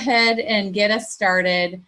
ahead and get us started.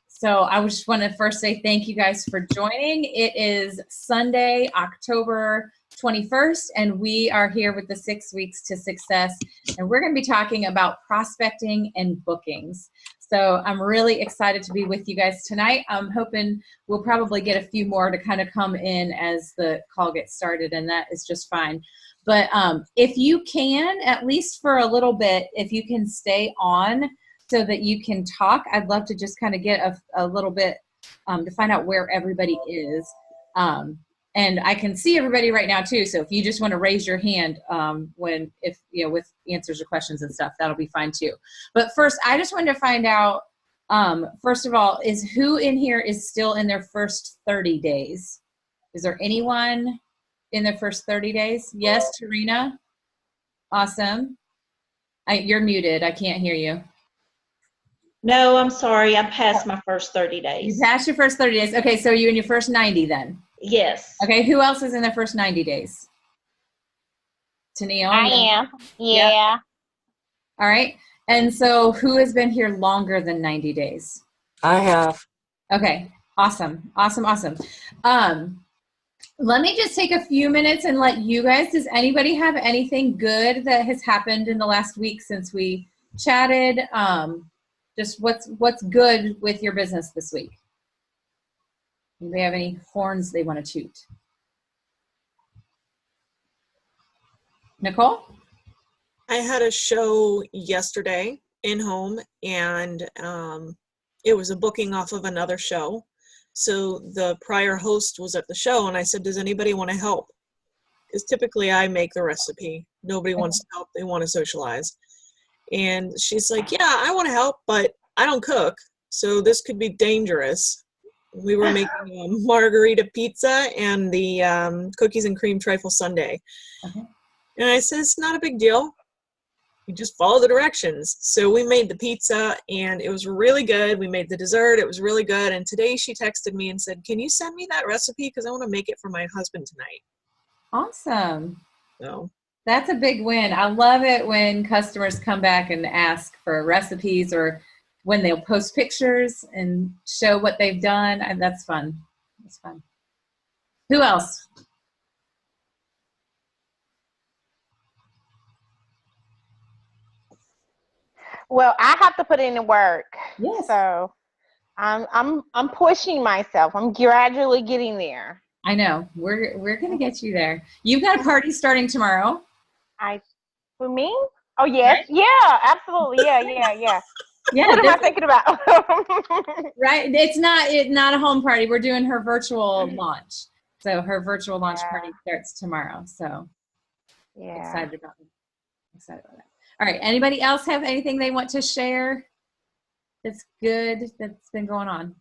So I just want to first say thank you guys for joining. It is Sunday, October 21st, and we are here with the 6 Weeks to Success, and we're going to be talking about prospecting and bookings. So I'm really excited to be with you guys tonight. I'm hoping we'll probably get a few more to kind of come in as the call gets started, and that is just fine. But if you can, at least for a little bit, if you can stay on so that you can talk, I'd love to just kind of get a little bit to find out where everybody is. And I can see everybody right now too. So if you just want to raise your hand with answers or questions and stuff, that'll be fine too. But first, I just wanted to find out, first of all, is who in here is still in their first 30 days? Is there anyone in their first 30 days? Yes, Tarina? Awesome. You're muted. I can't hear you. No, I'm sorry. I'm past my first 30 days. You passed your first 30 days. Okay, so you're in your first 90 then? Yes. Okay, who else is in their first 90 days? Tania? I am. Yeah. Yep. All right. And so who has been here longer than 90 days? I have. Okay, awesome. Let me just take a few minutes and let you guys, does anybody have anything good that has happened in the last week since we chatted? Just what's good with your business this week? Do they have any horns they want to toot? Nicole? I had a show yesterday in home, and it was a booking off of another show. So the prior host was at the show, and I said, does anybody want to help? Because typically I make the recipe. Nobody wants to help. They want to socialize. And she's like, yeah, I want to help, but I don't cook. So this could be dangerous. We were making a margarita pizza and the cookies and cream trifle sundae. Okay. And I said, it's not a big deal. You just follow the directions. So we made the pizza, and it was really good. We made the dessert. It was really good. And today she texted me and said, can you send me that recipe? Because I want to make it for my husband tonight. Awesome. So that's a big win. I love it when customers come back and ask for recipes, or when they'll post pictures and show what they've done. That's fun. That's fun. Who else? Well, I have to put in the work. Yes. So I'm pushing myself. I'm gradually getting there. I know. We're gonna get you there. You've got a party starting tomorrow. For me? Oh yes. Right? Yeah, absolutely. Yeah. Yeah. What am I thinking about? Right. It's not a home party. We're doing her virtual launch. So her virtual launch party starts tomorrow. So excited about that. All right. Anybody else have anything they want to share that's good that's been going on?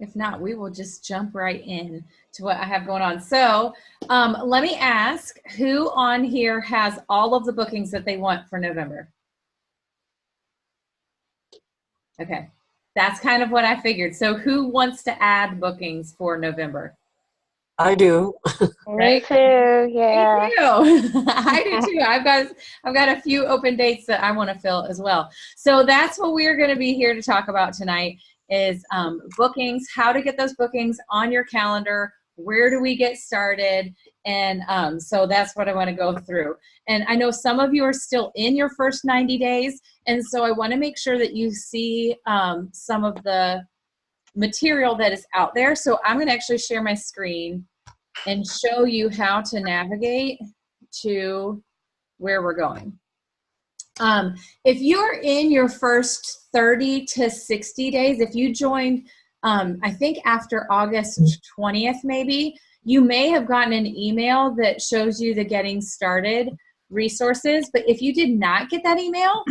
If not, we will just jump right in to what I have going on. So let me ask, who on here has all of the bookings that they want for November? Okay. That's kind of what I figured. So who wants to add bookings for November? I do. Me too. Yeah. Me too. I do too. I've got a few open dates that I want to fill as well. So that's what we're going to be here to talk about tonight is bookings, how to get those bookings on your calendar, where do we get started, and so that's what I want to go through. And I know some of you are still in your first 90 days, and so I want to make sure that you see some of the material that is out there. So I'm going to actually share my screen and show you how to navigate to where we're going. If you're in your first 30 to 60 days, if you joined, I think after August 20th, maybe, you may have gotten an email that shows you the getting started resources. But if you did not get that email,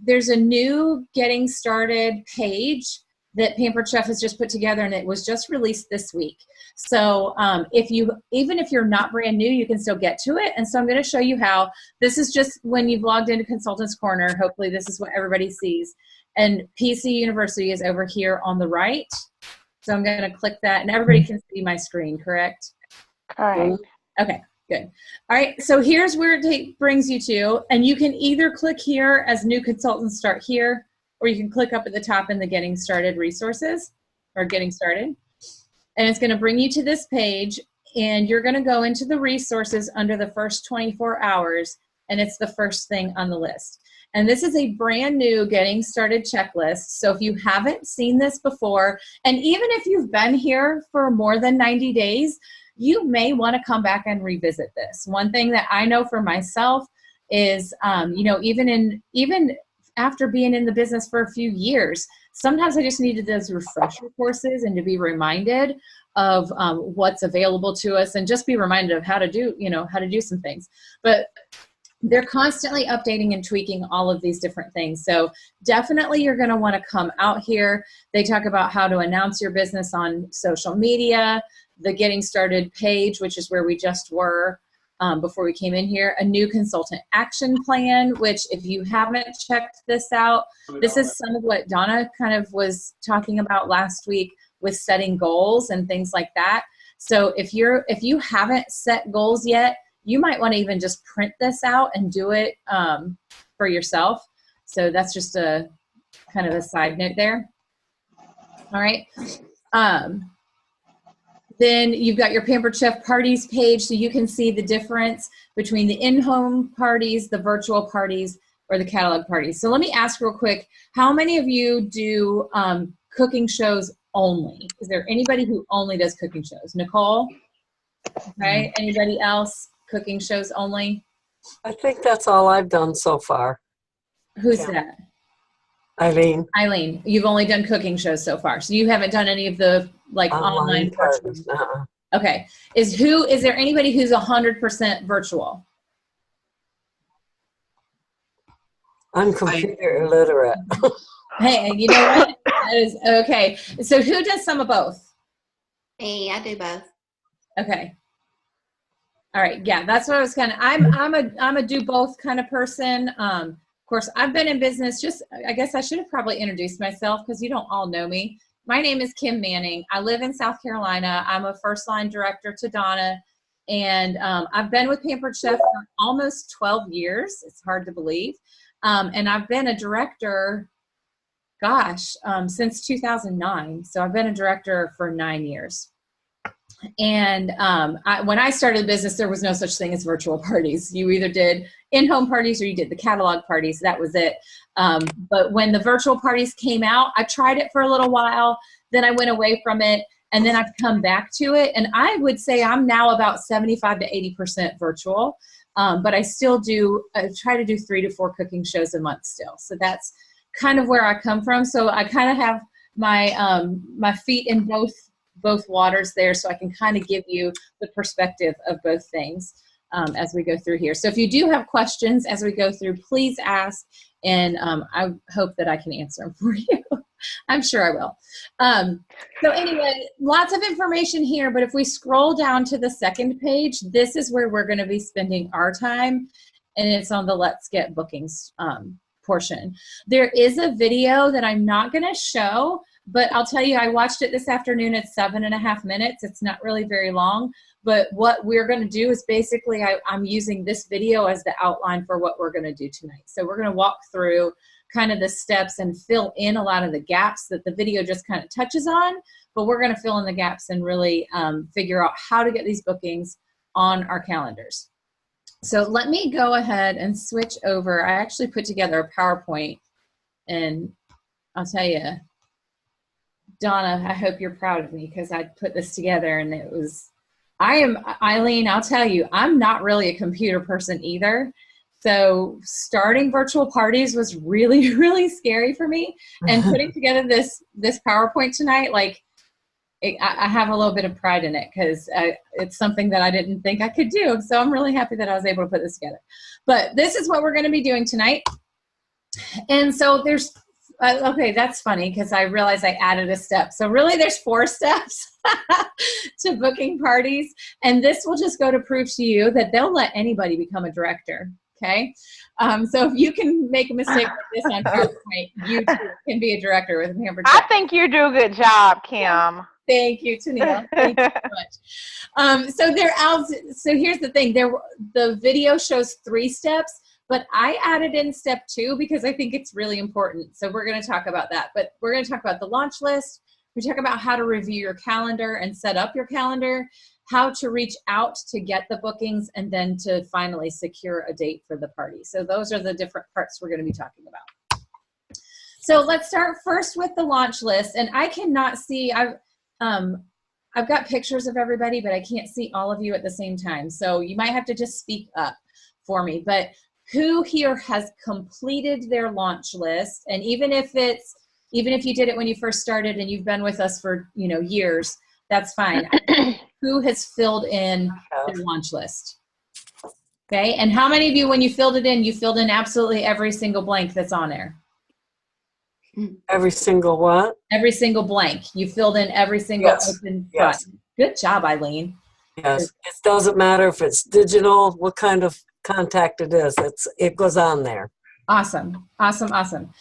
there's a new getting started page that Pampered Chef has just put together, and it was just released this week. So even if you're not brand new, you can still get to it. And so I'm going to show you how. This is just when you've logged into Consultants Corner. Hopefully this is what everybody sees. And PC University is over here on the right. So I'm going to click that, and everybody can see my screen, correct? Correct. Okay. Good. All right. So here's where it brings you to, and you can either click here as new consultants start here, or you can click up at the top in the getting started resources or getting started. And it's going to bring you to this page, and you're going to go into the resources under the first 24 hours, and it's the first thing on the list. And this is a brand new getting started checklist. So if you haven't seen this before, and even if you've been here for more than 90 days, you may want to come back and revisit this. One thing that I know for myself is, even after being in the business for a few years, sometimes I just needed those refresher courses and to be reminded of what's available to us, and just be reminded of how to do some things. But they're constantly updating and tweaking all of these different things. So definitely you're going to want to come out here. They talk about how to announce your business on social media, the getting started page, which is where we just were before we came in here, a new consultant action plan, which if you haven't checked this out, this is some of what Donna kind of was talking about last week with setting goals and things like that. So if you haven't set goals yet, you might want to even just print this out and do it for yourself. So that's just a kind of a side note there. All right. Then you've got your Pampered Chef parties page, so you can see the difference between the in-home parties, the virtual parties, or the catalog parties. So let me ask real quick, how many of you do cooking shows only? Is there anybody who only does cooking shows? Nicole? Okay, anybody else? Cooking shows only? I think that's all I've done so far. Who's Yeah. that? Eileen. Eileen, you've only done cooking shows so far. So you haven't done any of the online parties. Okay. Is there anybody who's 100% virtual? I'm computer illiterate. Hey, you know what? That is okay. So who does some of both? Hey, I do both. Okay. All right. Yeah, that's what I was kind of, I'm a do both kind of person. Of course, I've been in business I guess I should have probably introduced myself because you don't all know me. My name is Kim Manning. I live in South Carolina. I'm a first line director to Donna. And I've been with Pampered Chef for almost 12 years. It's hard to believe. And I've been a director, since 2009. So I've been a director for 9 years. And when I started the business, there was no such thing as virtual parties. You either did in-home parties or you did the catalog parties. That was it. But when the virtual parties came out, I tried it for a little while. Then I went away from it. And then I've come back to it. And I would say I'm now about 75 to 80% virtual. But I still try to do 3 to 4 cooking shows a month still. So that's kind of where I come from. So I kind of have my feet in both waters there, so I can kind of give you the perspective of both things as we go through here. So if you do have questions as we go through, please ask, and I hope that I can answer them for you. I'm sure I will. So anyway, lots of information here, but if we scroll down to the second page, this is where we're going to be spending our time, and it's on the Let's Get Bookings portion. There is a video that I'm not going to show, but I'll tell you, I watched it this afternoon at 7.5 minutes. It's not really very long, but what we're going to do is basically I'm using this video as the outline for what we're going to do tonight. So we're going to walk through kind of the steps and fill in a lot of the gaps that the video just kind of touches on, but we're going to fill in the gaps and really figure out how to get these bookings on our calendars. So let me go ahead and switch over. I actually put together a PowerPoint, and I'll tell you, Donna, I hope you're proud of me because I put this together, and Eileen, I'll tell you, I'm not really a computer person either. So starting virtual parties was really, really scary for me. And putting together this PowerPoint tonight, I have a little bit of pride in it because it's something that I didn't think I could do. So I'm really happy that I was able to put this together. But this is what we're going to be doing tonight. And so there's okay, that's funny because I realized I added a step. So really there's 4 steps to booking parties. And this will just go to prove to you that they'll let anybody become a director. Okay. So if you can make a mistake like this on PowerPoint, you too can be a director with Pampered Chef. I think you do a good job, Kim. Thank you, Tennille. Thank you so much. So they're out. So here's the thing. The video shows 3 steps, but I added in step 2 because I think it's really important. So we're going to talk about that. But we're going to talk about the launch list. We talk about how to review your calendar and set up your calendar, how to reach out to get the bookings, and then to finally secure a date for the party. So those are the different parts we're going to be talking about. So let's start first with the launch list. And I cannot see, I've got pictures of everybody, but I can't see all of you at the same time. So you might have to just speak up for me. But who here has completed their launch list? And even if you did it when you first started and you've been with us for, years, that's fine. Who has filled in their launch list? Okay. And how many of you, when you filled it in, you filled in absolutely every single blank that's on there? Every single what? Every single blank. You filled in every single open spot. Yes. Good job, Eileen. Yes. It doesn't matter if it's digital, what kind of contact it is. It goes on there. Awesome. Awesome. Awesome.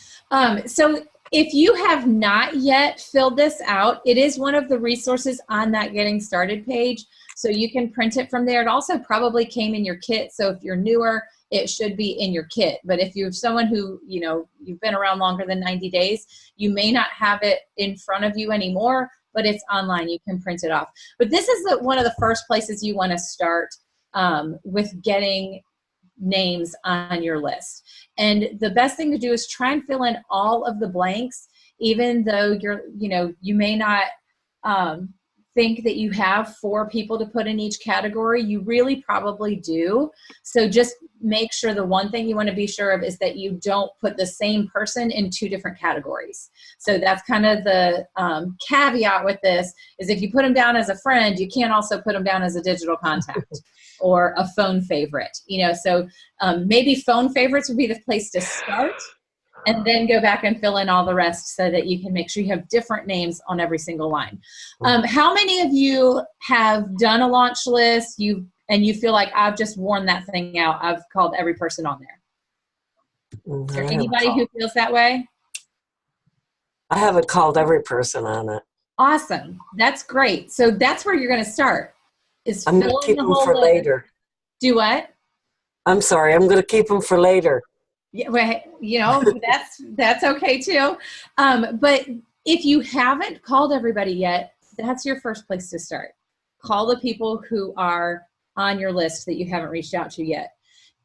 So if you have not yet filled this out, it is one of the resources on that Getting Started page. So you can print it from there. It also probably came in your kit. So if you're newer, it should be in your kit. But if you're someone who, you've been around longer than 90 days, you may not have it in front of you anymore, but it's online. You can print it off. But this is one of the first places you want to start with getting names on your list. And the best thing to do is try and fill in all of the blanks, even though you may not think that you have 4 people to put in each category. You really probably do. So just make sure the one thing you want to be sure of is that you don't put the same person in 2 different categories. So that's kind of the caveat with this, is if you put them down as a friend, you can't also put them down as a digital contact or a phone favorite. So maybe phone favorites would be the place to start, and then go back and fill in all the rest so that you can make sure you have different names on every single line. How many of you have done a launch list and you feel like, I've just worn that thing out, I've called every person on there? Is there anybody who feels that way? I haven't called every person on it. Awesome. That's great. So that's where you're going to start. I'm going to keep them for later. Do what? I'm sorry. I'm going to keep them for later. Yeah, well, that's okay too. But if you haven't called everybody yet, that's your first place to start. Call the people who are on your list that you haven't reached out to yet.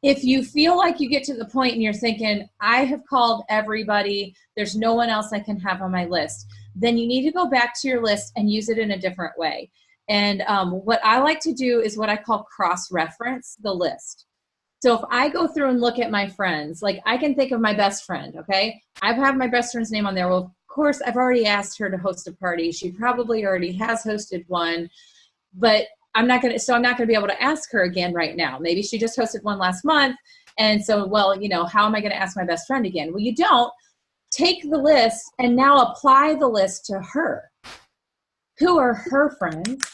If you feel like you get to the point and you're thinking, I have called everybody, there's no one else I can have on my list, then you need to go back to your list and use it in a different way. And what I like to do is what I call cross-reference the list. So if I go through and look at my friends, like I can think of my best friend, okay? I have my best friend's name on there. Well, of course, I've already asked her to host a party. She probably already has hosted one, but I'm not going to be able to ask her again right now. Maybe she just hosted one last month. And so, how am I going to ask my best friend again? Well, you don't. Take the list and now apply the list to her. Who are her friends?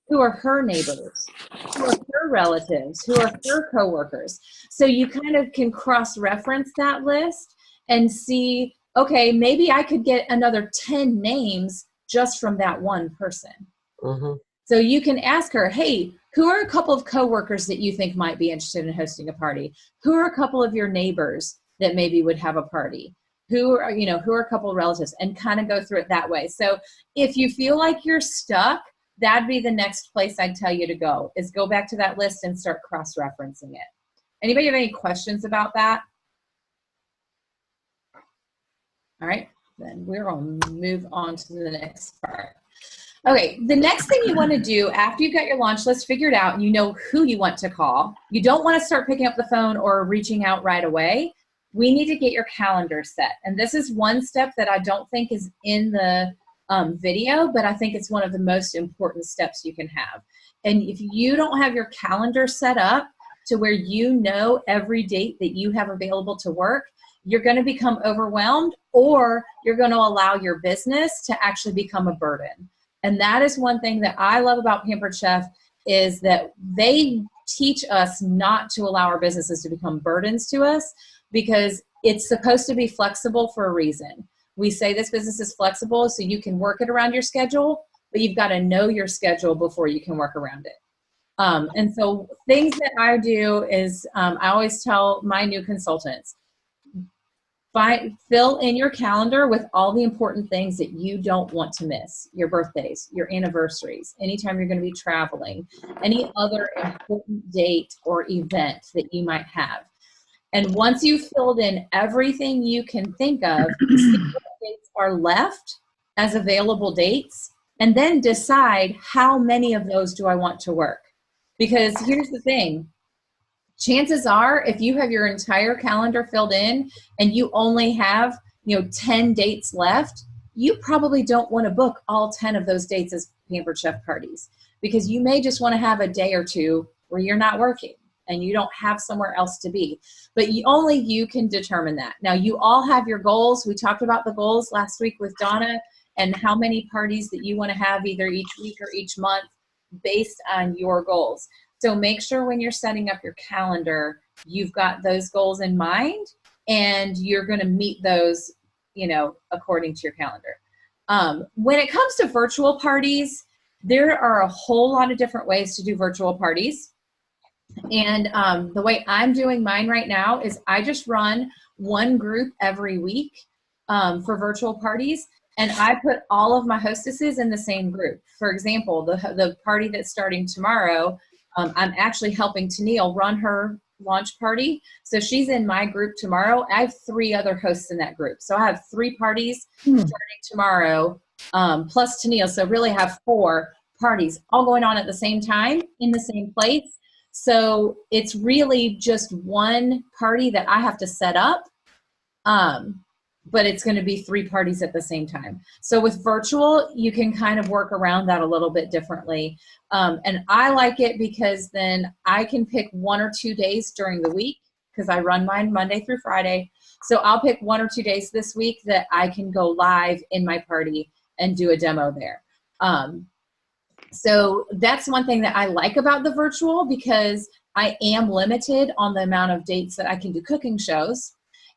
Who are her neighbors? Who are her relatives? Who are her coworkers? So you kind of can cross-reference that list and see, okay, maybe I could get another 10 names just from that one person. Mm-hmm. So you can ask her, hey, who are a couple of coworkers that you think might be interested in hosting a party? Who are a couple of your neighbors that maybe would have a party? Who are a couple of relatives? And kind of go through it that way. So if you feel like you're stuck, that'd be the next place I'd tell you to go, is go back to that list and start cross-referencing it. Anybody have any questions about that? All right, then we're going to move on to the next part. Okay, the next thing you want to do after you've got your launch list figured out and you know who you want to call, you don't want to start picking up the phone or reaching out right away. We need to get your calendar set. And this is one step that I don't think is in the video, but I think it's one of the most important steps you can have. And if you don't have your calendar set up to where you know every date that you have available to work, you're going to become overwhelmed, or you're going to allow your business to actually become a burden. And that is one thing that I love about Pampered Chef, is that they teach us not to allow our businesses to become burdens to us, because it's supposed to be flexible for a reason. We say this business is flexible so you can work it around your schedule, but you've got to know your schedule before you can work around it. And so things that I do is I always tell my new consultants, fill in your calendar with all the important things that you don't want to miss. Your birthdays, your anniversaries, anytime you're going to be traveling, any other important date or event that you might have. And once you've filled in everything you can think of, see what dates are left as available dates, and then decide how many of those do I want to work. Because here's the thing. Chances are, if you have your entire calendar filled in and you only have, 10 dates left, you probably don't want to book all 10 of those dates as Pampered Chef parties, because you may just want to have a day or two where you're not working and you don't have somewhere else to be. But only you can determine that. Now, you all have your goals. We talked about the goals last week with Donna and how many parties that you want to have either each week or each month based on your goals. So make sure when you're setting up your calendar, you've got those goals in mind and you're going to meet those, according to your calendar. When it comes to virtual parties, there are a whole lot of different ways to do virtual parties. And the way I'm doing mine right now is I just run one group every week for virtual parties. And I put all of my hostesses in the same group. For example, the party that's starting tomorrow, I'm actually helping Tennille run her launch party. So she's in my group tomorrow. I have 3 other hosts in that group. So I have 3 parties starting tomorrow, plus Tennille. So really have 4 parties all going on at the same time in the same place. So it's really just one party that I have to set up. But it's going to be 3 parties at the same time. So with virtual, you can kind of work around that a little bit differently. And I like it because then I can pick 1 or 2 days during the week, because I run mine Monday through Friday. So I'll pick 1 or 2 days this week that I can go live in my party and do a demo there. So that's one thing that I like about the virtual, because I am limited on the amount of dates that I can do cooking shows.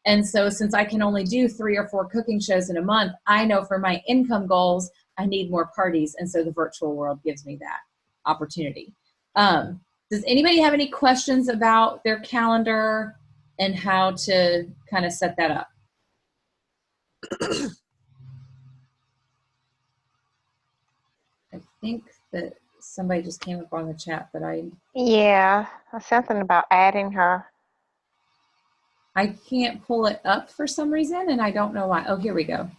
And so since I can only do 3 or 4 cooking shows in a month, I know for my income goals, I need more parties. And so the virtual world gives me that opportunity. Does anybody have any questions about their calendar and how to kind of set that up? I think that somebody just came up on the chat, but Yeah, something about adding her. I can't pull it up for some reason, and I don't know why. Oh, here we go.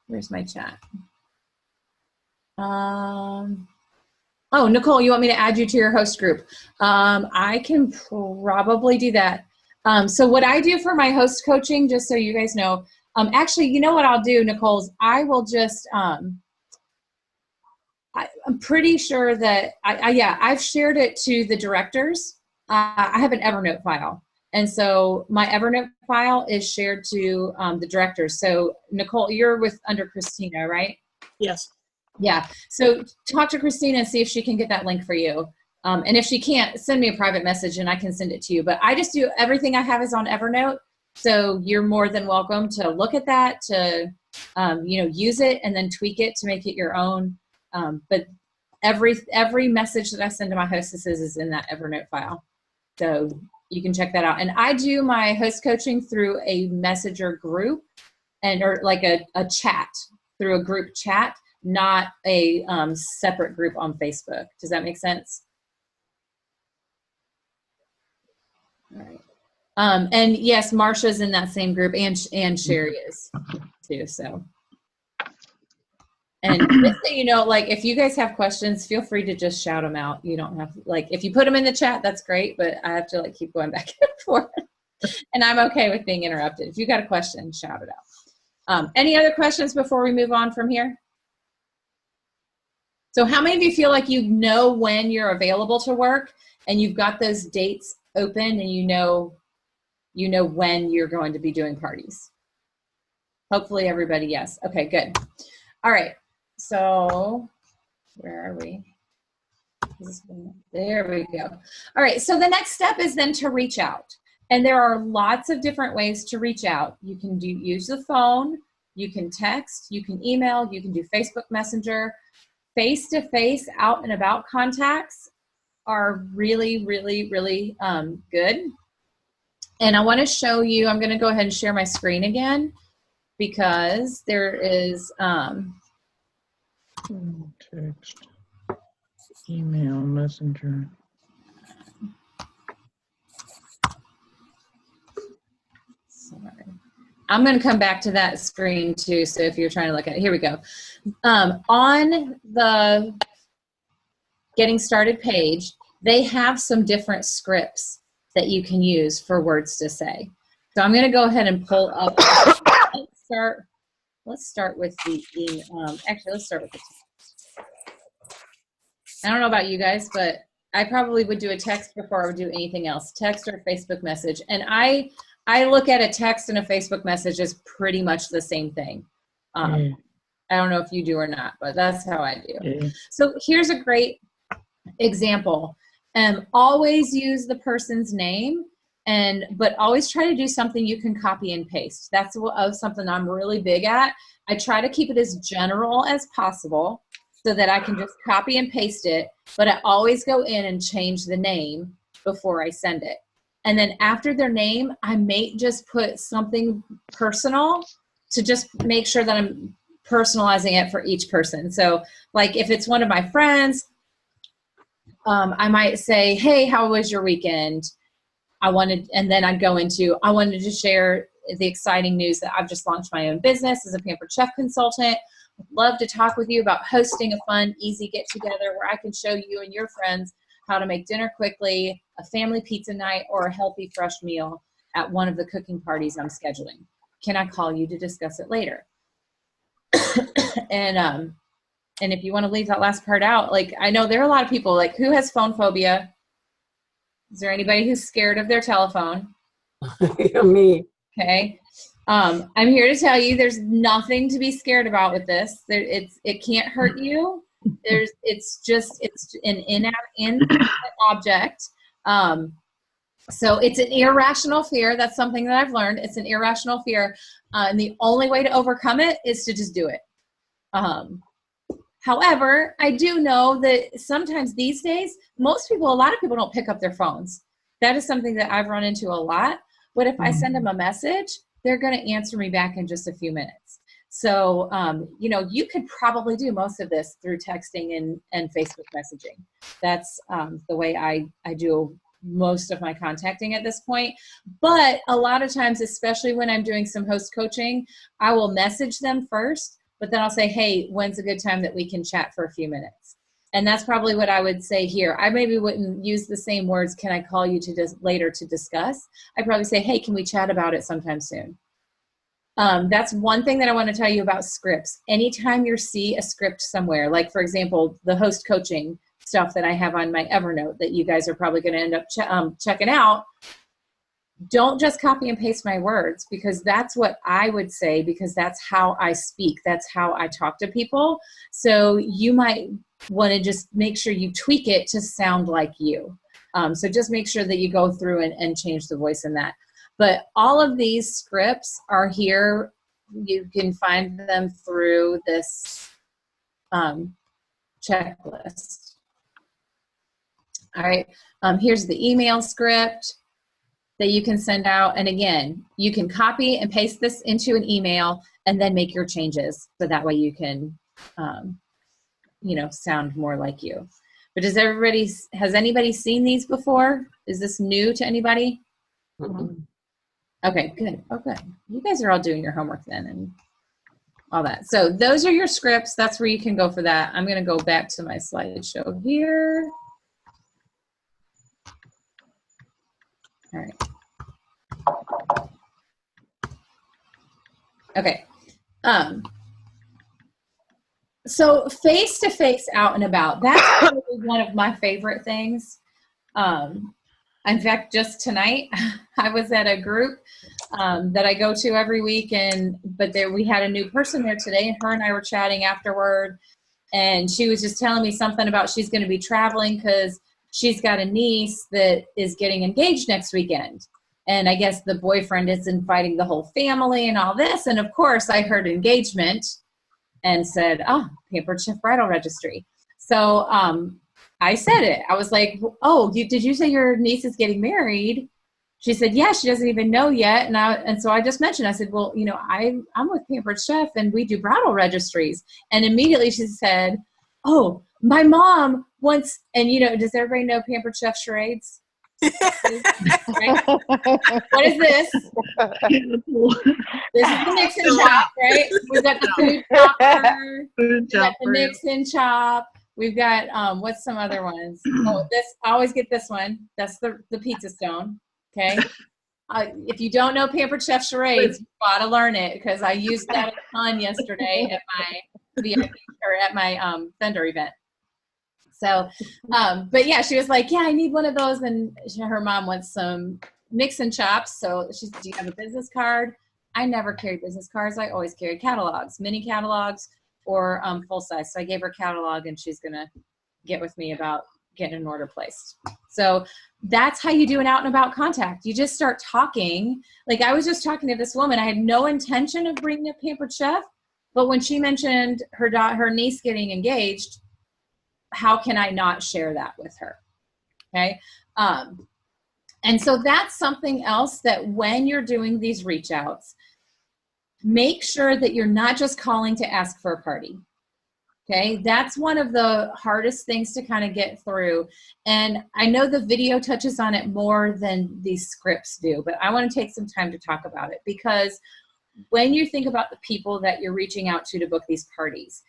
Where's my chat? Oh, Nicole, you want me to add you to your host group? I can probably do that. So what I do for my host coaching, just so you guys know, actually, you know what I'll do, Nicole, is I will just, I'm pretty sure that, I've shared it to the directors. I have an Evernote file. And so my Evernote file is shared to the directors. So Nicole, you're under Christina, right? Yes. Yeah. So talk to Christina and see if she can get that link for you. And if she can't, send me a private message and I can send it to you. But I just do everything I have is on Evernote. So you're more than welcome to look at that, to use it and then tweak it to make it your own. But every message that I send to my hostesses is in that Evernote file. So you can check that out. And I do my host coaching through a messenger group or like a chat, through a group chat, not a separate group on Facebook. Does that make sense? All right. And yes, Marsha's in that same group, and Sherry is too. So, and just so you know, like if you guys have questions, feel free to just shout them out. You don't have if you put them in the chat, that's great, but I have to keep going back and forth. And I'm okay with being interrupted. If you got a question, shout it out. Any other questions before we move on from here? So how many of you feel like you know when you're available to work and you've got those dates open and you know when you're going to be doing parties? Hopefully everybody, yes. Okay, good. All right. So where are we? There we go. All right. So the next step is then to reach out. And there are lots of different ways to reach out. You can use the phone. You can text, you can email, you can do Facebook Messenger. Face-to-face out and about contacts are really, really, really good. And I want to show you, I'm going to go ahead and share my screen again because there is, Text, email, messenger. sorry. I'm going to come back to that screen too. So if you're trying to look at it, here we go. On the Getting Started page, they have some different scripts that you can use for words to say. So I'm going to go ahead and pull up. Let's start with the email. Actually, let's start with the text. I don't know about you guys, but I probably would do a text before I would do anything else, text or Facebook message. And I look at a text and a Facebook message as pretty much the same thing. I don't know if you do or not, but that's how I do. So here's a great example. Always use the person's name, but always try to do something you can copy and paste. That's something I'm really big at. I try to keep it as general as possible so that I can just copy and paste it, but I always go in and change the name before I send it. And then after their name, I may just put something personal to just make sure that I'm personalizing it for each person. So like if it's one of my friends, I might say, hey, how was your weekend? And then I'd go into, I wanted to share the exciting news that I've just launched my own business as a Pampered Chef consultant. I'd love to talk with you about hosting a fun, easy get-together where I can show you and your friends how to make dinner quickly, a family pizza night, or a healthy, fresh meal at one of the cooking parties I'm scheduling. Can I call you to discuss it later? And if you want to leave that last part out, like I know there are a lot of people, like who has phone phobia? Is there anybody who's scared of their telephone? Me. Okay. I'm here to tell you there's nothing to be scared about with this. It can't hurt you. It's an inanimate object. So it's an irrational fear. That's something that I've learned. It's an irrational fear. And the only way to overcome it is to just do it. However, I do know that sometimes these days, a lot of people don't pick up their phones. That is something that I've run into a lot. But if I send them a message, they're going to answer me back in just a few minutes. So, you could probably do most of this through texting and Facebook messaging. That's the way I do most of my contacting at this point. But a lot of times, especially when I'm doing some host coaching, I will message them first. But then I'll say, hey, when's a good time that we can chat for a few minutes? And that's probably what I would say here. I maybe wouldn't use the same words, can I call you later to discuss? I'd probably say, hey, can we chat about it sometime soon? That's one thing that I want to tell you about scripts. Anytime you see a script somewhere, like for example, the host coaching stuff that I have on my Evernote that you guys are probably going to end up checking out, don't just copy and paste my words, because that's what I would say, because that's how I speak. That's how I talk to people. So you might want to just make sure you tweak it to sound like you. So just make sure that you go through and change the voice in that. But all of these scripts are here. You can find them through this checklist. All right, here's the email script that you can send out. And again, you can copy and paste this into an email and then make your changes. So that way you can, sound more like you. But has anybody seen these before? Is this new to anybody? Mm-mm. Okay, good. Oh, good. You guys are all doing your homework then and all that. So those are your scripts. That's where you can go for that. I'm going to go back to my slideshow here. All right. Okay. So face-to-face out and about, that's probably one of my favorite things. In fact, just tonight, I was at a group that I go to every week, but we had a new person there today, and her and I were chatting afterward, and she was just telling me something about she's going to be traveling because she's got a niece that is getting engaged next weekend. And I guess the boyfriend is inviting the whole family and all this. And of course I heard engagement and said, oh, Pampered Chef Bridal Registry. So I said it. I was like, oh, did you say your niece is getting married? She said, yeah, she doesn't even know yet. And so I just mentioned, I said, well, you know, I'm with Pampered Chef and we do bridal registries. And immediately she said, oh, my mom wants, and you know, does everybody know Pampered Chef charades? Right? What is this? This is the mix and chop, right? We've got the food chopper. We've got the mix and chop. We've got, what's some other ones? Oh, I always get this one. That's the pizza stone. Okay. If you don't know Pampered Chef charades, you've got to learn it because I used that a ton yesterday at my VIP or at my vendor event. So, but yeah, she was like, yeah, I need one of those. And her mom wants some mix and chops. So she said, do you have a business card? I never carry business cards. I always carry catalogs, mini catalogs or full size. So I gave her a catalog and she's going to get with me about getting an order placed. So that's how you do an out and about contact. You just start talking. Like I was just talking to this woman. I had no intention of bringing up Pampered Chef, but when she mentioned her niece getting engaged, how can I not share that with her? Okay. And so that's something else that when you're doing these reach outs, make sure that you're not just calling to ask for a party. Okay, that's one of the hardest things to kind of get through. And I know the video touches on it more than these scripts do, but I want to take some time to talk about it because when you think about the people that you're reaching out to book these parties,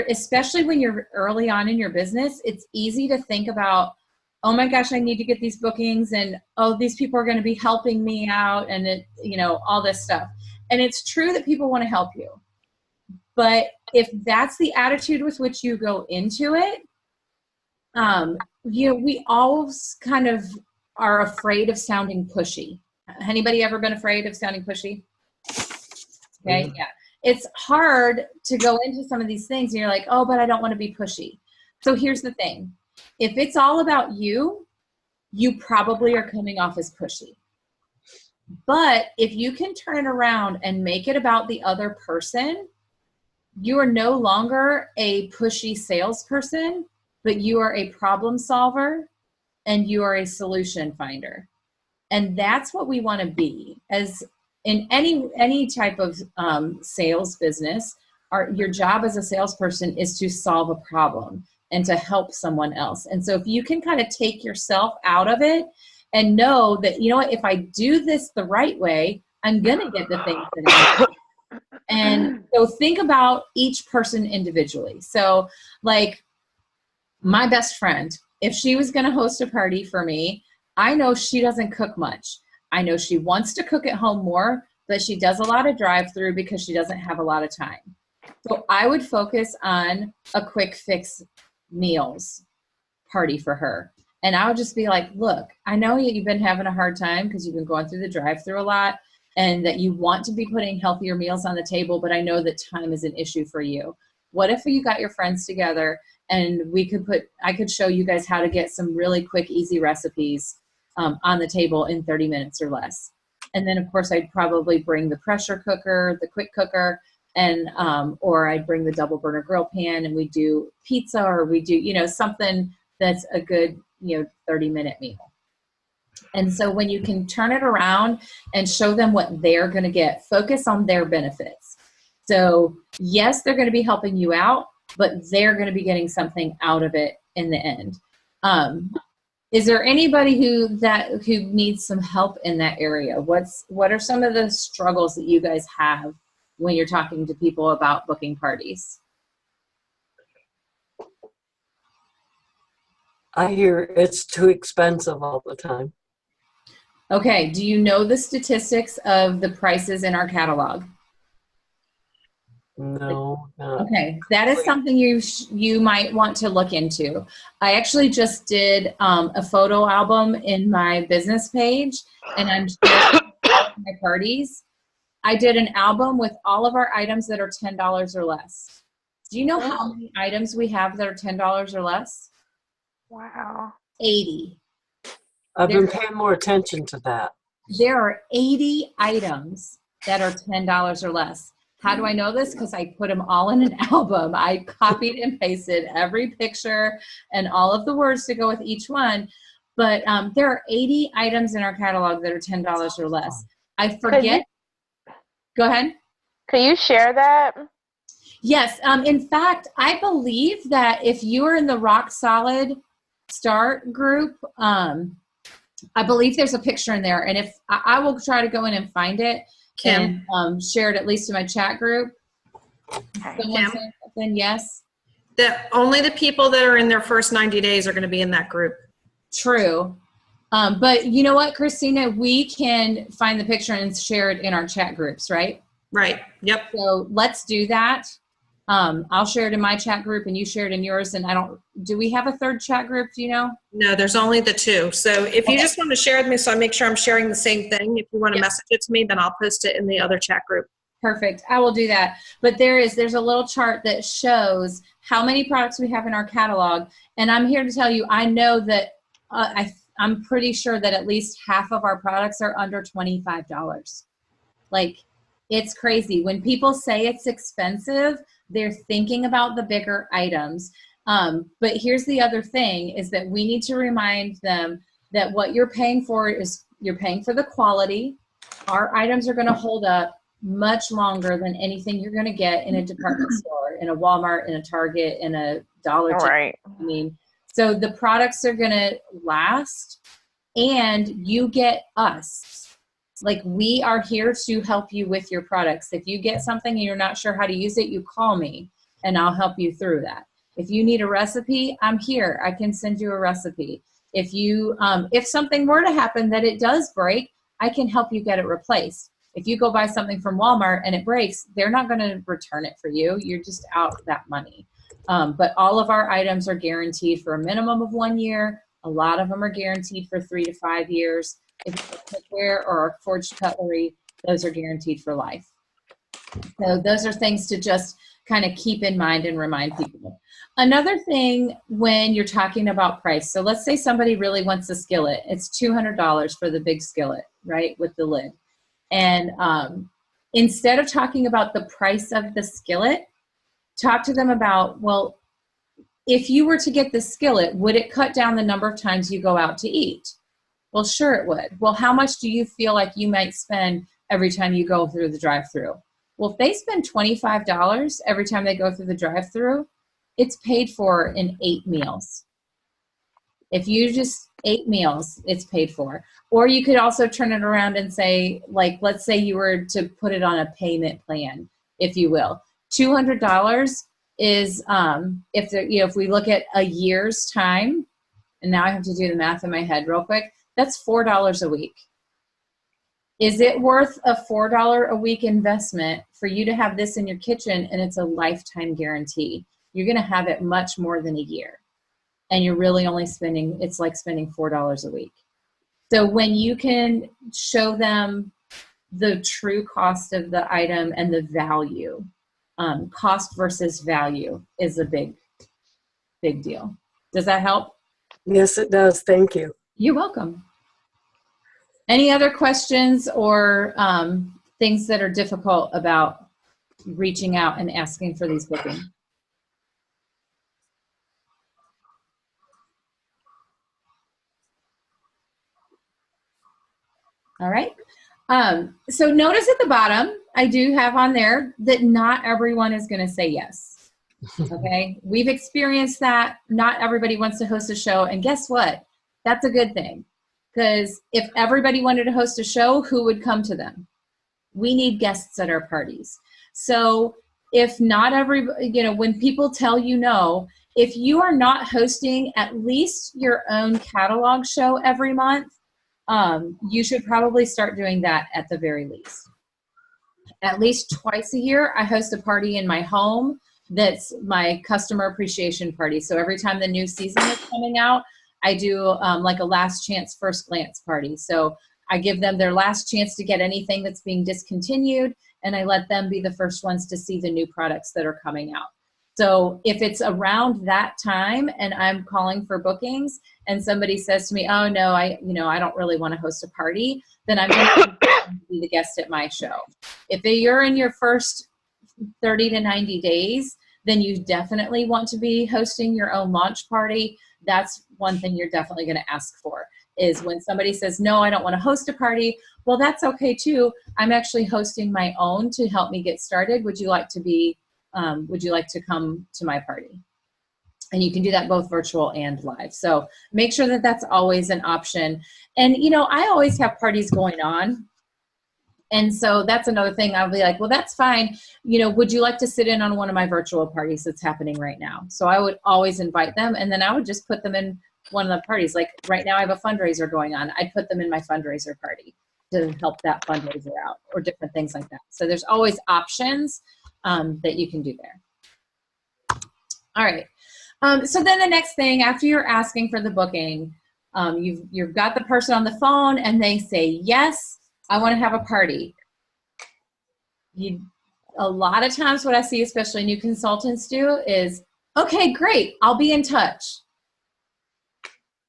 especially when you're early on in your business, it's easy to think about, oh my gosh, I need to get these bookings and oh, these people are going to be helping me out and all this stuff. And it's true that people want to help you. But if that's the attitude with which you go into it, we always kind of are afraid of sounding pushy. Anybody ever been afraid of sounding pushy? Okay, mm-hmm. Yeah. It's hard to go into some of these things and you're like, oh, but I don't want to be pushy. So here's the thing. If it's all about you, you probably are coming off as pushy. But if you can turn it around and make it about the other person, you are no longer a pushy salesperson, but you are a problem solver and you are a solution finder. And that's what we want to be. As in any type of sales business, your job as a salesperson is to solve a problem and to help someone else. And so if you can kind of take yourself out of it and know that, you know what, if I do this the right way, I'm going to get the things that I want. And so think about each person individually. So like my best friend, if she was going to host a party for me, I know she doesn't cook much. I know she wants to cook at home more, but she does a lot of drive-through because she doesn't have a lot of time. So I would focus on a quick fix meals party for her. And I would just be like, look, I know you've been having a hard time because you've been going through the drive-through a lot and that you want to be putting healthier meals on the table, but I know that time is an issue for you. What if you got your friends together and I could show you guys how to get some really quick, easy recipes on the table in 30 minutes or less. And then of course I'd probably bring the pressure cooker, the quick cooker, and or I'd bring the double burner grill pan and we do pizza or we do, something that's a good, 30-minute meal. And so when you can turn it around and show them what they're going to get, focus on their benefits. So yes, they're going to be helping you out, but they're going to be getting something out of it in the end. Is there anybody who needs some help in that area? What are some of the struggles that you guys have when you're talking to people about booking parties? I hear it's too expensive all the time. Okay. Do you know the statistics of the prices in our catalog? No. Okay. That is something you might want to look into. I actually just did a photo album in my business page, and I'm sharing my parties. I did an album with all of our items that are $10 or less. Do you know how many items we have that are $10 or less? Wow. 80. I've been paying more attention to that. there are 80 items that are $10 or less. How do I know this? Because I put them all in an album. I copied and pasted every picture and all of the words to go with each one. But there are 80 items in our catalog that are $10 or less. I forget. Go ahead. Could you share that? Yes. In fact, I believe that if you are in the Rock Solid Start group, I believe there's a picture in there. And if I will try to go in and find it Kim. and share it at least in my chat group. Someone Kim. saying something? Yes. That only the people that are in their first 90 days are going to be in that group. True. But you know what, Christina, we can find the picture and share it in our chat groups, right? Right. Yep. So let's do that. I'll share it in my chat group and you share it in yours. And do we have a third chat group? Do you know? No, there's only the two. So if you just want to share with me so I make sure I'm sharing the same thing, if you want to message it to me, then I'll post it in the other chat group. Perfect. I will do that. But there's a little chart that shows how many products we have in our catalog. And I'm here to tell you, I know that I'm pretty sure that at least half of our products are under $25. Like, it's crazy. When people say it's expensive, they're thinking about the bigger items. But here's the other thing is that we need to remind them that what you're paying for is you're paying for the quality. Our items are going to hold up much longer than anything you're going to get in a department store, in a Walmart, in a Target, in a Dollar General. Right. I mean, so the products are going to last and you get us. Like, we are here to help you with your products. If you get something and you're not sure how to use it, you call me and I'll help you through that. If you need a recipe, I'm here. I can send you a recipe. If if something were to happen that it does break, I can help you get it replaced. If you go buy something from Walmart and it breaks, they're not going to return it for you. You're just out that money. But all of our items are guaranteed for a minimum of 1 year. A lot of them are guaranteed for 3 to 5 years. If it's cookware or forged cutlery, those are guaranteed for life. So those are things to just kind of keep in mind and remind people. Another thing when you're talking about price, so let's say somebody really wants a skillet. It's $200 for the big skillet, right, with the lid. And instead of talking about the price of the skillet, talk to them about, well, if you were to get the skillet, would it cut down the number of times you go out to eat? Well, sure it would. Well, how much do you feel like you might spend every time you go through the drive-thru? Well, if they spend $25 every time they go through the drive-thru, it's paid for in 8 meals. If you just 8 meals, it's paid for. Or you could also turn it around and say, like, let's say you were to put it on a payment plan, if you will. $200 is, if we look at a year's time, and now I have to do the math in my head real quick, that's $4 a week. Is it worth a $4 a week investment for you to have this in your kitchen and it's a lifetime guarantee? You're going to have it much more than a year. And you're really only it's like spending $4 a week. So when you can show them the true cost of the item and the value, cost versus value is a big, big deal. Does that help? Yes, it does. Thank you. You're welcome. Any other questions or things that are difficult about reaching out and asking for these bookings? All right. So notice at the bottom, I do have on there that not everyone is going to say yes. Okay. We've experienced that. Not everybody wants to host a show. And guess what? That's a good thing. Because if everybody wanted to host a show, who would come to them? We need guests at our parties. So if not everybody, when people tell you no, if you are not hosting at least your own catalog show every month, you should probably start doing that at the very least. At least twice a year, I host a party in my home that's my customer appreciation party. So every time the new season is coming out, I do like a last chance first glance party. So I give them their last chance to get anything that's being discontinued, and I let them be the first ones to see the new products that are coming out. So if it's around that time and I'm calling for bookings and somebody says to me, oh no, I don't really want to host a party, then I'm going to be the guest at my show. If you're in your first 30 to 90 days, then you definitely want to be hosting your own launch party. That's one thing you're definitely going to ask for, is when somebody says, no, I don't want to host a party. Well, that's okay too. I'm actually hosting my own to help me get started. Would you like to come to my party? And you can do that both virtual and live. So make sure that that's always an option. And, I always have parties going on. And so that's another thing. I'll be like, well, that's fine. Would you like to sit in on one of my virtual parties that's happening right now? So I would always invite them, and then I would just put them in one of the parties. Like right now I have a fundraiser going on. I'd put them in my fundraiser party to help that fundraiser out, or different things like that. So there's always options that you can do there. All right. So then the next thing, after you're asking for the booking, you've got the person on the phone and they say, yes, I want to have a party. A lot of times what I see, especially new consultants do, is, okay, great, I'll be in touch.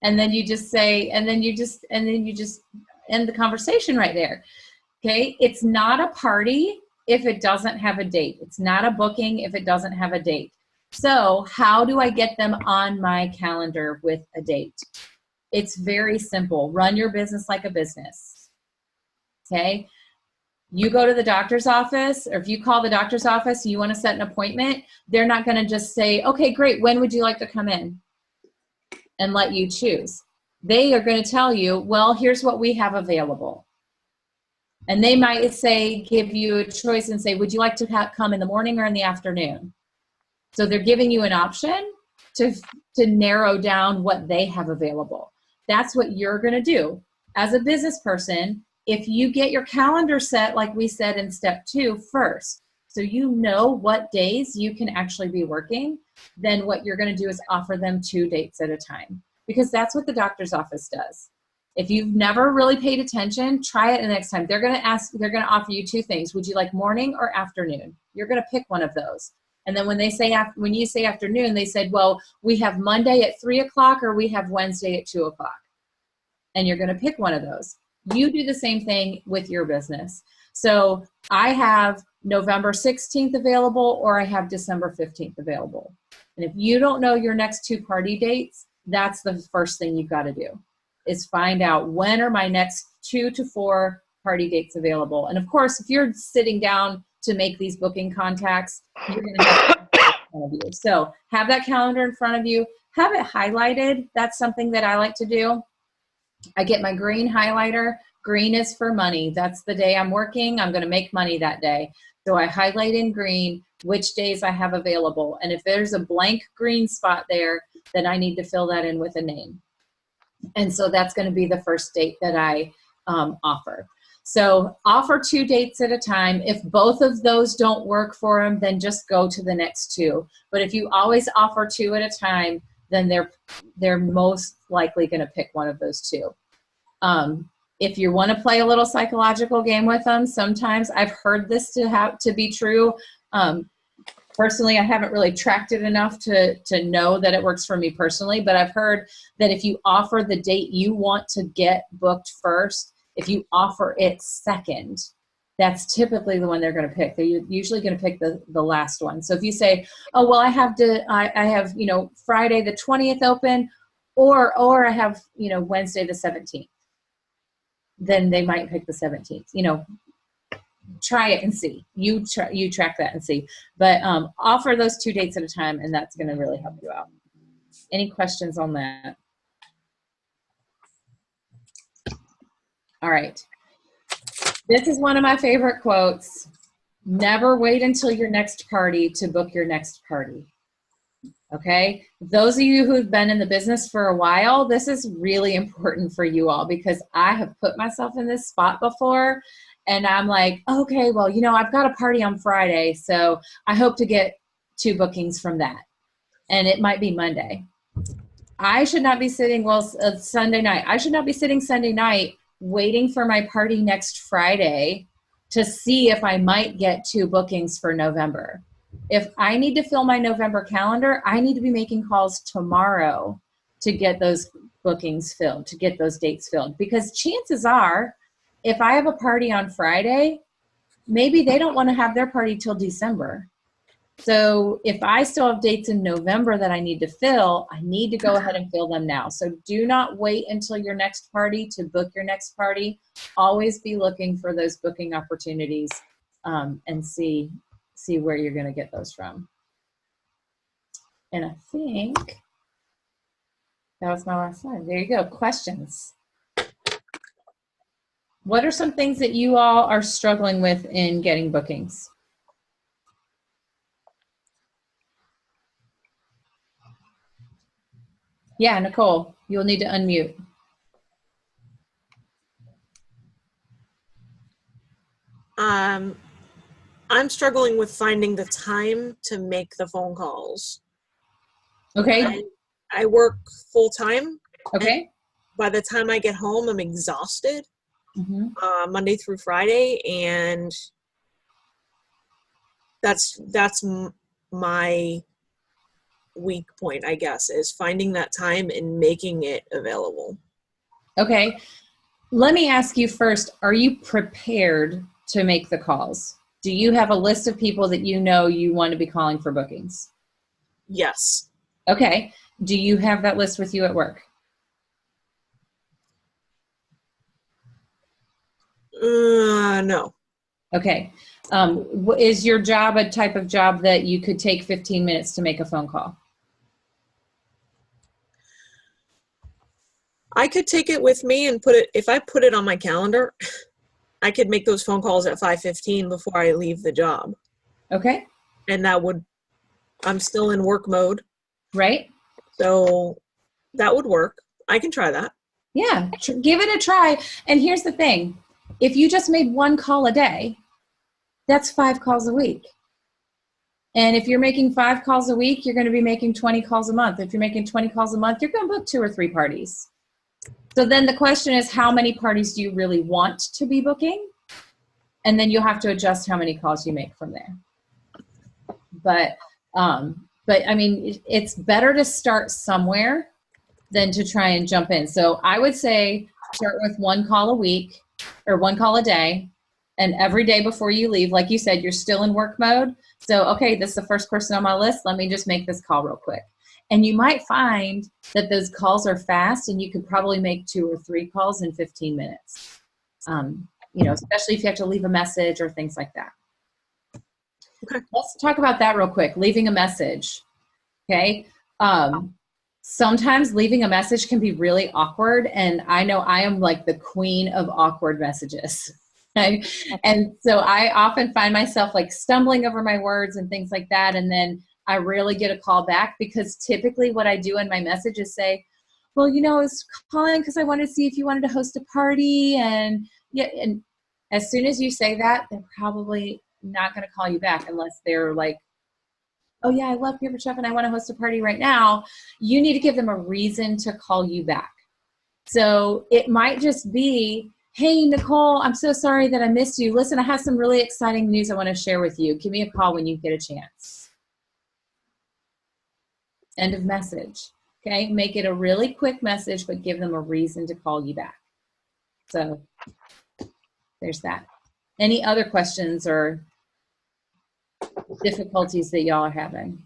And then you just say, and then you just end the conversation right there. Okay, it's not a party if it doesn't have a date. It's not a booking if it doesn't have a date. So how do I get them on my calendar with a date? It's very simple. Run your business like a business. Okay, you go to the doctor's office, or if you call the doctor's office, you want to set an appointment, they're not going to just say, okay, great, when would you like to come in? And let you choose. They are going to tell you, well, here's what we have available. And they might say, give you a choice and say, would you like to come in the morning or in the afternoon? So they're giving you an option to narrow down what they have available. That's what you're going to do. As a business person, if you get your calendar set, like we said in step 2 first, so you know what days you can actually be working, then what you're going to do is offer them 2 dates at a time, because that's what the doctor's office does. If you've never really paid attention, try it the next time. They're going to offer you 2 things. Would you like morning or afternoon? You're going to pick one of those. And then when you say afternoon, they said, well, we have Monday at 3 o'clock or we have Wednesday at 2 o'clock. And you're going to pick one of those. You do the same thing with your business. So I have November 16th available, or I have December 15th available. And if you don't know your next 2 party dates, that's the first thing you've got to do, is find out when are my next 2 to 4 party dates available. And of course, if you're sitting down to make these booking contacts, you're going to have it in front of you. So have that calendar in front of you. Have it highlighted. That's something that I like to do. I get my green highlighter. Green is for money. That's the day I'm working. I'm going to make money that day. So I highlight in green which days I have available. And if there's a blank green spot there, then I need to fill that in with a name. And so that's going to be the first date that I offer. So offer 2 dates at a time. If both of those don't work for them, then just go to the next 2. But if you always offer 2 at a time, then they're most likely going to pick one of those 2. If you want to play a little psychological game with them, sometimes I've heard this to be true. Personally, I haven't really tracked it enough to know that it works for me personally, but I've heard that if you offer the date you want to get booked first, if you offer it second, that's typically the one they're going to pick. They're usually going to pick the last one. So if you say, oh, well, I have Friday the 20th open, or I have, Wednesday the 17th, then they might pick the 17th. Try it and see. You track that and see. But offer those 2 dates at a time, and that's going to really help you out. Any questions on that? All right. This is one of my favorite quotes. Never wait until your next party to book your next party. Okay? Those of you who've been in the business for a while, this is really important for you all, because I have put myself in this spot before, and I'm like, okay, well, I've got a party on Friday, so I hope to get 2 bookings from that. And it might be Monday. I should not be sitting, Sunday night. I should not be sitting Sunday night waiting for my party next Friday to see if I might get 2 bookings for November. if I need to fill my November calendar, I need to be making calls tomorrow to get those bookings filled, to get those dates filled. Because chances are, if I have a party on Friday, maybe they don't want to have their party till December. So if I still have dates in November that I need to fill, I need to go ahead and fill them now. So do not wait until your next party to book your next party. Always be looking for those booking opportunities and see where you're going to get those from. And I think that was my last slide. There you go. Questions. What are some things that you all are struggling with in getting bookings? Yeah, Nicole, you'll need to unmute. I'm struggling with finding the time to make the phone calls. Okay. I work full time. Okay. By the time I get home, I'm exhausted, Mhm. Monday through Friday, and that's my weak point, I guess, is finding that time and making it available. Okay. Let me ask you first, are you prepared to make the calls? Do you have a list of people that you know you want to be calling for bookings? Yes. Okay. Do you have that list with you at work? No. Okay. Is your job a type of job that you could take 15 minutes to make a phone call? I could take it with me and if I put it on my calendar, I could make those phone calls at 5:15 before I leave the job. Okay. And I'm still in work mode. Right? So that would work. I can try that. Yeah. Give it a try. And here's the thing. If you just made one call a day, that's 5 calls a week. And if you're making 5 calls a week, you're going to be making 20 calls a month. If you're making 20 calls a month, you're going to book 2 or 3 parties. So then the question is, how many parties do you really want to be booking? And then you'll have to adjust how many calls you make from there. But I mean, it's better to start somewhere than to try and jump in. So I would say start with 1 call a week or 1 call a day. And every day before you leave, like you said, you're still in work mode. So, okay, this is the first person on my list. Let me just make this call real quick. And you might find that those calls are fast and you could probably make 2 or 3 calls in 15 minutes. Especially if you have to leave a message or things like that. Okay. Let's talk about that real quick, leaving a message. Okay. Sometimes leaving a message can be really awkward. And I know I am like the queen of awkward messages. Okay? And so I often find myself like stumbling over my words and things like that. And then I rarely get a call back because typically what I do in my message is say, well, I was calling because I wanted to see if you wanted to host a party. And as soon as you say that, they're probably not going to call you back unless they're like, oh yeah, I love Paper Chef and I want to host a party right now. You need to give them a reason to call you back. So it might just be, hey, Nicole, I'm so sorry that I missed you. Listen, I have some really exciting news I want to share with you. Give me a call when you get a chance. End of message. Okay, make it a really quick message, but give them a reason to call you back. So there's that. Any other questions or difficulties that y'all are having?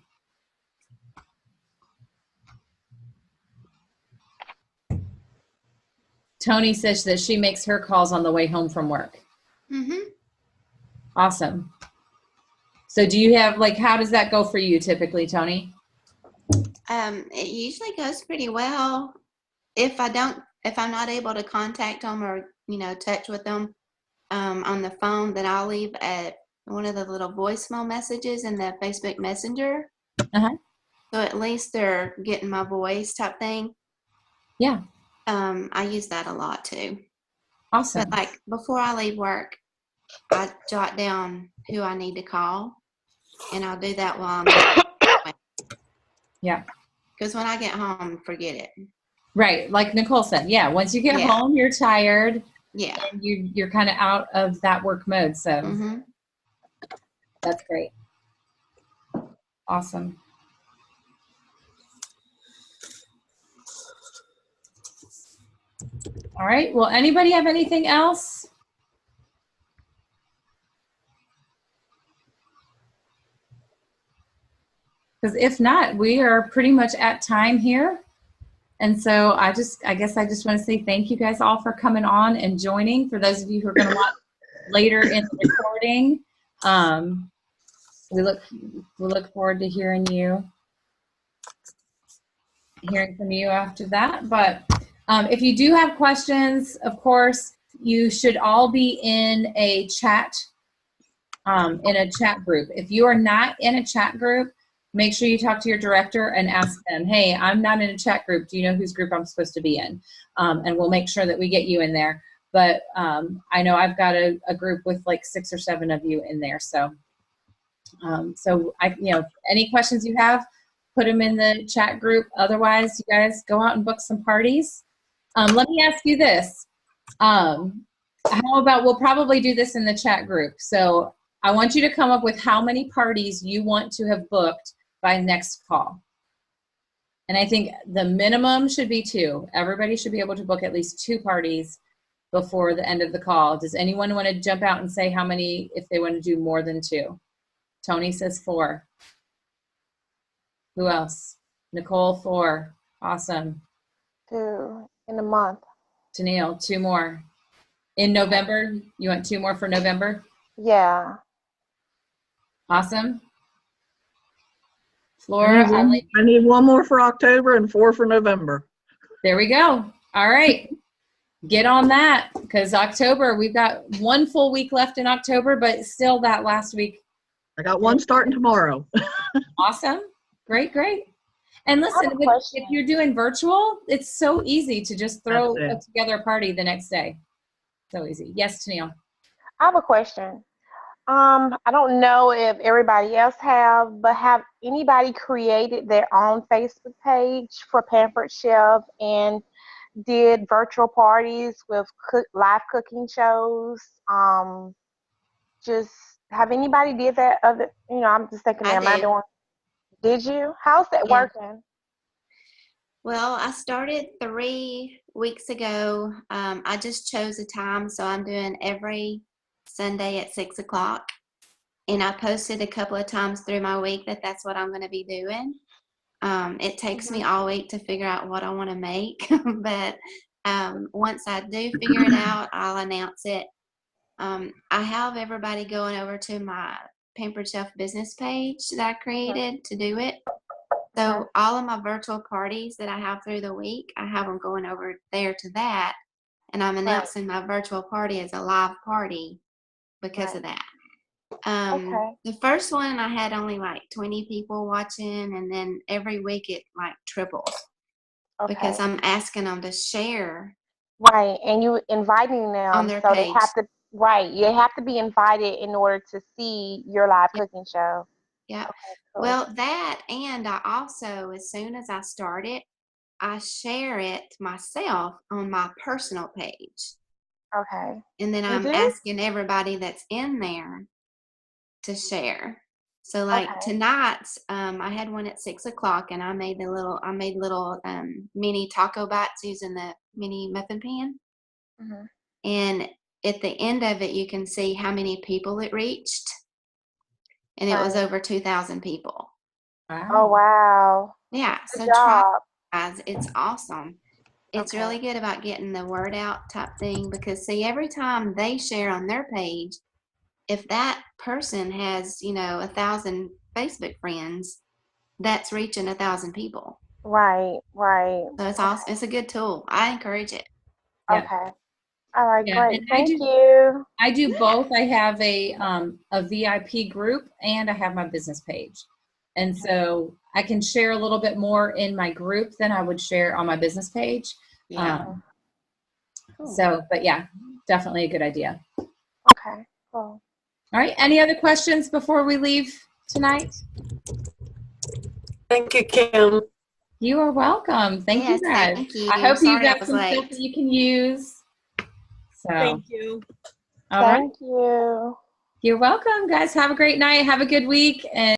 Tony says that she makes her calls on the way home from work. Mm-hmm. Awesome. So do you have, how does that go for you typically, Tony? It usually goes pretty well. If I'm not able to contact them or, touch with them on the phone, then I'll leave one of the little voicemail messages in the Facebook Messenger. Uh-huh. So at least they're getting my voice type thing. Yeah. I use that a lot too. Awesome. But before I leave work, I jot down who I need to call, and I'll do that while I'm Yeah. Because when I get home, forget it. Right. Like Nicole said, yeah, once you get home, you're tired. Yeah. And you're kind of out of that work mode. So Mm-hmm. that's great. Awesome. All right. Well, anybody have anything else? Because if not, we are pretty much at time here. And so I guess I just want to say thank you guys all for coming on and joining. For those of you who are going to watch later in the recording, we look forward to hearing from you after that. But if you do have questions, of course, you should all be in a chat group. If you are not in a chat group, make sure you talk to your director and ask them, hey, I'm not in a chat group. Do you know whose group I'm supposed to be in? And we'll make sure that we get you in there. But I know I've got a group with like 6 or 7 of you in there. So any questions you have, put them in the chat group. Otherwise, you guys go out and book some parties. Let me ask you this. How about, we'll probably do this in the chat group. So I want you to come up with how many parties you want to have booked by next call. And I think the minimum should be 2. Everybody should be able to book at least 2 parties before the end of the call. Does anyone want to jump out and say how many, if they want to do more than 2? Tony says 4. Who else? Nicole, 4. Awesome. 2 in a month. Tennille, 2 more. In November, you want 2 more for November? Yeah. Awesome. Flora, I need 1 more for October and 4 for November. there we go. All right. Get on that, because October, we've got 1 full week left in October, but still that last week. I got 1 starting tomorrow. Awesome. Great. And listen, if you're doing virtual, it's so easy to just put together a party the next day. So easy. Yes, Tennille. I have a question. I don't know if everybody else but have anybody created their own Facebook page for Pampered Chef and did virtual parties with live cooking shows? Just have anybody did that? I'm just thinking, am I doing? Did you? How's that working? Well, I started 3 weeks ago. I just chose a time, so I'm doing every Sunday at 6 o'clock. And I posted a couple of times through my week that's what I'm going to be doing. It takes me all week to figure out what I want to make. But once I do figure it out, I'll announce it. I have everybody going over to my Pampered Chef business page that I created to do it. So all of my virtual parties that I have through the week, I have them going over there to that. And I'm announcing my virtual party as a live party because of that. The first one, I had only like 20 people watching, and then every week it like triples because I'm asking them to share. Right, and you inviting them on their so page. They have to. Right, you have to be invited in order to see your live cooking show. Yeah. Okay, cool. Well, that, and I also, as soon as I start it, I share it myself on my personal page. Okay. And then I'm asking everybody that's in there to share. So like tonight, I had one at 6 o'clock, and I made little mini taco bites using the mini muffin pan. Mm-hmm. And at the end of it, you can see how many people it reached. And it was over 2,000 people. Wow. Oh, wow. Yeah. Good So job. try it, guys. It's awesome. It's really good about getting the word out type thing, because see, every time they share on their page, if that person has, 1,000 Facebook friends, that's reaching 1,000 people. Right. So it's awesome. It's a good tool. I encourage it. Yeah. Okay. All right, Yeah, great. and Thank you. I do both. I have a VIP group, and I have my business page. And so I can share a little bit more in my group than I would share on my business page. Yeah. But yeah, definitely a good idea. Okay, cool. All right. Any other questions before we leave tonight? Thank you, Kim. You are welcome. Thank you guys. Thank you. I hope you Sorry I got was some late. stuff that you can use. So, Thank you. all right. Thank you. You're welcome, guys. Have a great night. Have a good week. And